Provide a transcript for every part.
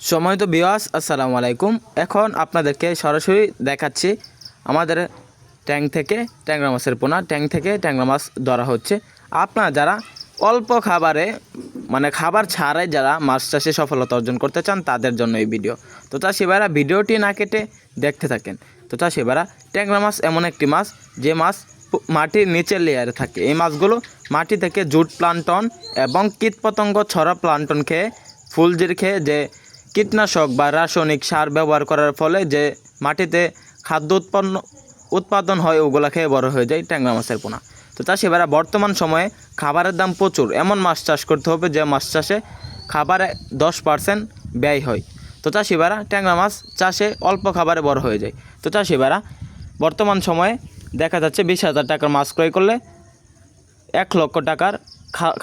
সময় তো বিওয়াস, আসসালামু আলাইকুম। এখন আপনাদেরকে সরাসরি দেখাচ্ছি আমাদের ট্যাঙ্ক থেকে ট্যাংরা মাছের পোনা। ট্যাঙ্ক থেকে ট্যাংরা মাছ ধরা হচ্ছে। আপনারা যারা অল্প খাবারে খাবার ছাড়াই যারা মাছ চাষে সফলতা অর্জন করতে চান তাদের জন্য এই ভিডিও। তো চাষি ভাইরা ভিডিওটি না কেটে দেখতে থাকেন। তো চাষি ভাইরা, ট্যাংরা মাছ এমন একটি মাছ যে মাছ মাটির নিচের লেয়ারে থাকে। এই মাছগুলো মাটি থেকে জুট প্লান্টন এবং কীটপতঙ্গ ছড়া প্লান্টন খেয়ে ফুলজির খেয়ে যে কীটনাশক বা রাসায়নিক সার ব্যবহার করার ফলে যে মাটিতে খাদ্য উৎপাদন হয় ওগুলা খেয়ে বড় হয়ে যায় ট্যাংরা মাছের পোনা। তো চাষিভাইরা বর্তমান সময়ে খাবারের দাম প্রচুর, এমন মাছ চাষ করতে হবে যে মাছ চাষে খাবারে 10% ব্যয় হয়। তো চাষিভাইরা ট্যাংরা মাছ চাষে অল্প খাবারে বড় হয়ে যায়। তো চাষিভাইরা বর্তমান সময়ে দেখা যাচ্ছে 20,000 টাকার মাছ ক্রয় করলে 1 লক্ষ টাকার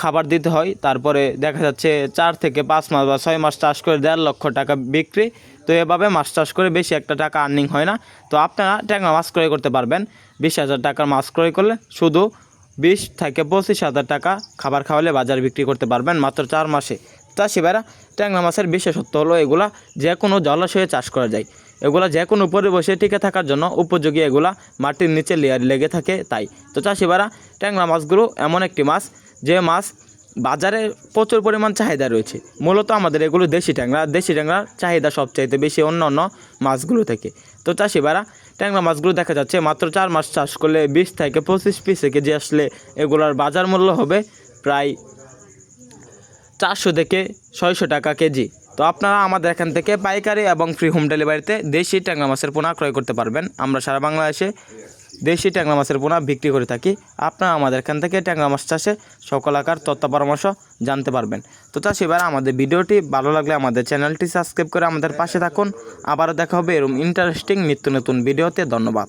খাবার দিতে হয়। তারপরে দেখা যাচ্ছে 4 থেকে 5 মাস বা 6 মাস চাষ করে 1.5 লক্ষ টাকা বিক্রি। তো এভাবে মাছ চাষ করে বেশি একটা টাকা আর্নিং হয় না। তো আপনারা ট্যাংরা মাছ ক্রয় করতে পারবেন 20,000 টাকার মাছ ক্রয় করলে শুধু 20 থেকে 25,000 টাকা খাবার খাওয়ালে বাজারে বিক্রি করতে পারবেন মাত্র 4 মাসে। চাষিভাইরা, ট্যাংরা মাছের বিশেষত্ব হলো এগুলা যে কোনো জলাশয়ে চাষ করা যায়। এগুলা যে কোনো পরিবেশে টিকে থাকার জন্য উপযোগী। এগুলা মাটির নিচে লেয়ার লেগে থাকে তাই। তো চাষিভাইরা, ট্যাংরা মাছগুলো এমন একটি মাছ যে মাছ বাজারে প্রচুর পরিমাণ চাহিদা রয়েছে। মূলত আমাদের এগুলো দেশি ট্যাংরার চাহিদা সবচাইতে বেশি অন্য মাছগুলো থেকে। তো চাষিভাইরা, ট্যাংরা মাছগুলো দেখা যাচ্ছে মাত্র 4 মাস চাষ করলে 20 থেকে 25 পিসে কেজি আসলে এগুলোর বাজার মূল্য হবে প্রায় 400 থেকে 600 টাকা কেজি। তো আপনারা আমাদের এখান থেকে পাইকারি এবং ফ্রি হোম ডেলিভারিতে দেশি ট্যাংরা মাছের পোনা ক্রয় করতে পারবেন। আমরা সারা বাংলাদেশে দেশি ট্যাংরা মাছের পোনা বিক্রি করে থাকি। আপনারা আমাদের এখান থেকে ট্যাংরা মাছ চাষে সকল আকার তথ্য পরামর্শ জানতে পারবেন। তো চাষিভাইরা, আমাদের ভিডিওটি ভালো লাগলে আমাদের চ্যানেলটি সাবস্ক্রাইব করে আমাদের পাশে থাকুন। আবারও দেখা হবে এরকম ইন্টারেস্টিং নিত্য নতুন ভিডিওতে। ধন্যবাদ।